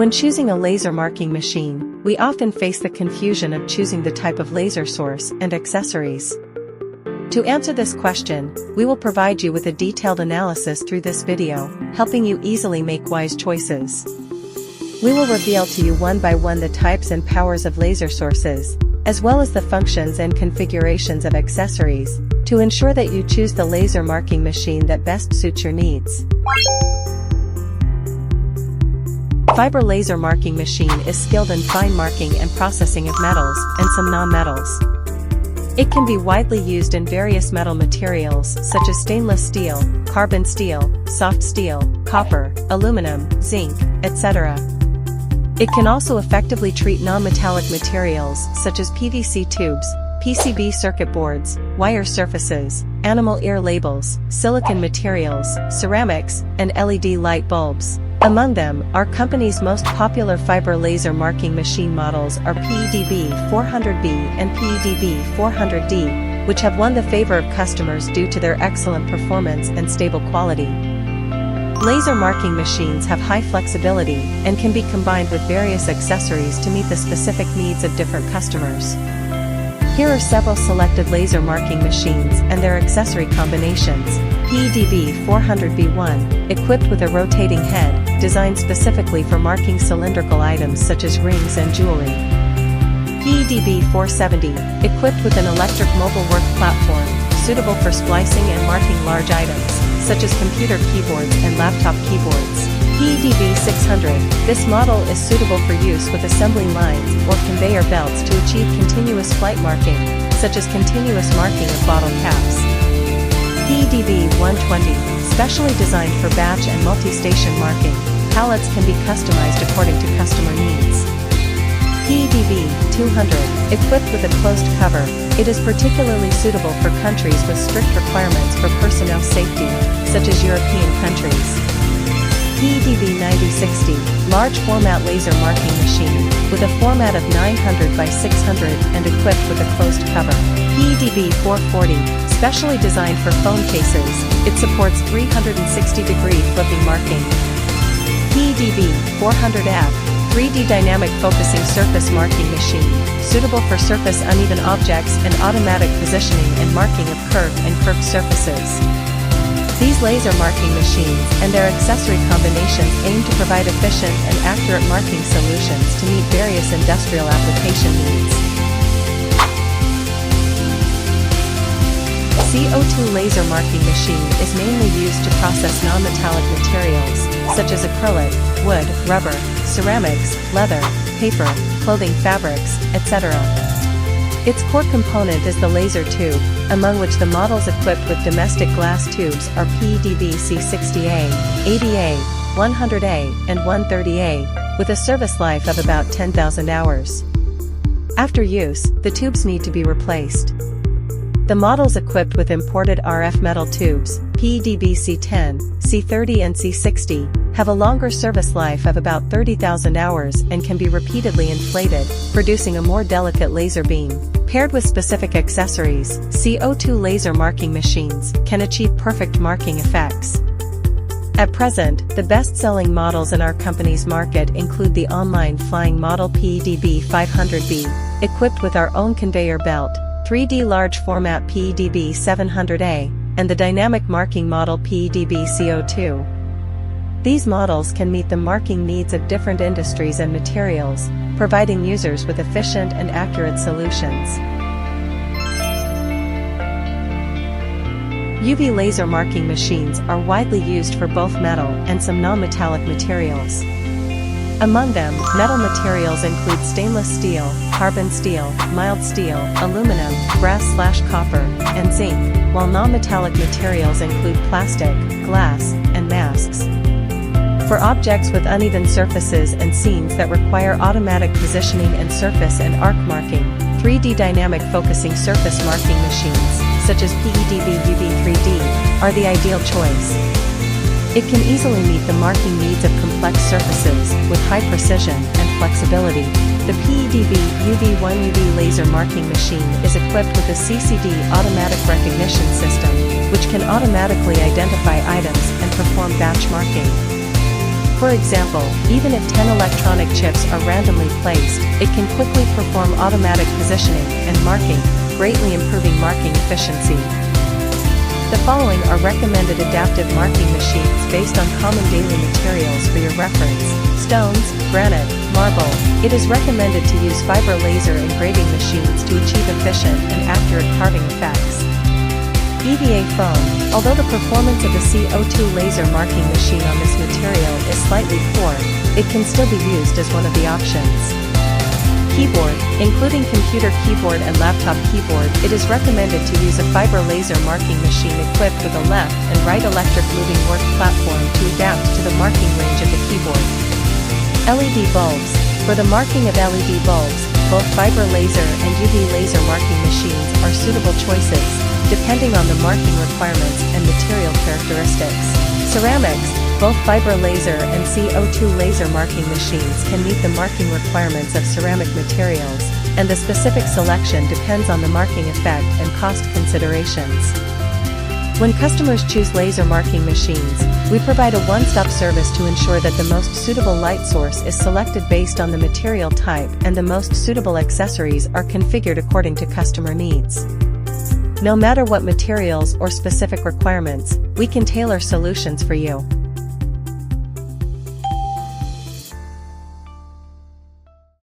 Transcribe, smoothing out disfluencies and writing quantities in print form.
When choosing a laser marking machine, we often face the confusion of choosing the type of laser source and accessories. To answer this question, we will provide you with a detailed analysis through this video, helping you easily make wise choices. We will reveal to you one by one the types and powers of laser sources, as well as the functions and configurations of accessories, to ensure that you choose the laser marking machine that best suits your needs. Fiber laser marking machine is skilled in fine marking and processing of metals and some non-metals. It can be widely used in various metal materials such as stainless steel, carbon steel, soft steel, copper, aluminum, zinc, etc. It can also effectively treat non-metallic materials such as PVC tubes, PCB circuit boards, wire surfaces, animal ear labels, silicon materials, ceramics, and LED light bulbs. Among them, our company's most popular fiber laser marking machine models are PEDB 400B and PEDB 400D, which have won the favor of customers due to their excellent performance and stable quality. Laser marking machines have high flexibility and can be combined with various accessories to meet the specific needs of different customers. Here are several selected laser marking machines and their accessory combinations. PEDB 400B1, equipped with a rotating head, designed specifically for marking cylindrical items such as rings and jewelry. PEDB 470, equipped with an electric mobile work platform, suitable for splicing and marking large items, such as computer keyboards and laptop keyboards. PEDB 600, this model is suitable for use with assembly lines or conveyor belts to achieve continuous flight marking, such as continuous marking of bottle caps. PEDB 120, specially designed for batch and multi-station marking, pallets can be customized according to customer needs. PEDB 200, equipped with a closed cover, it is particularly suitable for countries with strict requirements for personnel safety, such as European countries. PEDB 9060, large format laser marking machine, with a format of 900 by 600 and equipped with a closed cover. PEDB 440, specially designed for phone cases, it supports 360-degree flipping marking. PEDB 400F, 3D dynamic focusing surface marking machine, suitable for surface uneven objects and automatic positioning and marking of curved and curved surfaces. These laser marking machines and their accessory combinations aim to provide efficient and accurate marking solutions to meet various industrial application needs. CO2 laser marking machine is mainly used to process non-metallic materials, such as acrylic, wood, rubber, ceramics, leather, paper, clothing fabrics, etc. Its core component is the laser tube, among which the models equipped with domestic glass tubes are PEDB C60A, 80A, 100A, and 130A, with a service life of about 10,000 hours. After use, the tubes need to be replaced. The models equipped with imported RF metal tubes, PEDB C10, C30 and C60, have a longer service life of about 30,000 hours and can be repeatedly inflated, producing a more delicate laser beam. Paired with specific accessories, CO2 laser marking machines can achieve perfect marking effects. At present, the best-selling models in our company's market include the online flying model PEDB 500B, equipped with our own conveyor belt, 3D large format PEDB 700A, and the dynamic marking model PEDB CO2. These models can meet the marking needs of different industries and materials, providing users with efficient and accurate solutions. UV laser marking machines are widely used for both metal and some non-metallic materials. Among them, metal materials include stainless steel, carbon steel, mild steel, aluminum, brass/copper, and zinc, while non-metallic materials include plastic, glass, and masks. For objects with uneven surfaces and scenes that require automatic positioning and surface and arc marking, 3D dynamic focusing surface marking machines, such as PEDB UV3D, are the ideal choice. It can easily meet the marking needs of complex surfaces with high precision and flexibility. The PEDB UV1 UV laser marking machine is equipped with a CCD automatic recognition system, which can automatically identify items and perform batch marking. For example, even if 10 electronic chips are randomly placed, it can quickly perform automatic positioning and marking, greatly improving marking efficiency. The following are recommended adaptive marking machines based on common daily materials for your reference: stones, granite, marble. It is recommended to use fiber laser engraving machines to achieve efficient and accurate carving effects. EVA foam. Although the performance of the CO2 laser marking machine on this material is slightly poor, it can still be used as one of the options. Keyboard. Including computer keyboard and laptop keyboard, it is recommended to use a fiber laser marking machine equipped with a left and right electric moving work platform to adapt to the marking range of the keyboard. LED bulbs. For the marking of LED bulbs, both fiber laser and UV laser marking machines are suitable choices, depending on the marking requirements and material characteristics. Ceramics. Both fiber laser and CO2 laser marking machines can meet the marking requirements of ceramic materials, and the specific selection depends on the marking effect and cost considerations. When customers choose laser marking machines, we provide a one-stop service to ensure that the most suitable light source is selected based on the material type and the most suitable accessories are configured according to customer needs. No matter what materials or specific requirements, we can tailor solutions for you.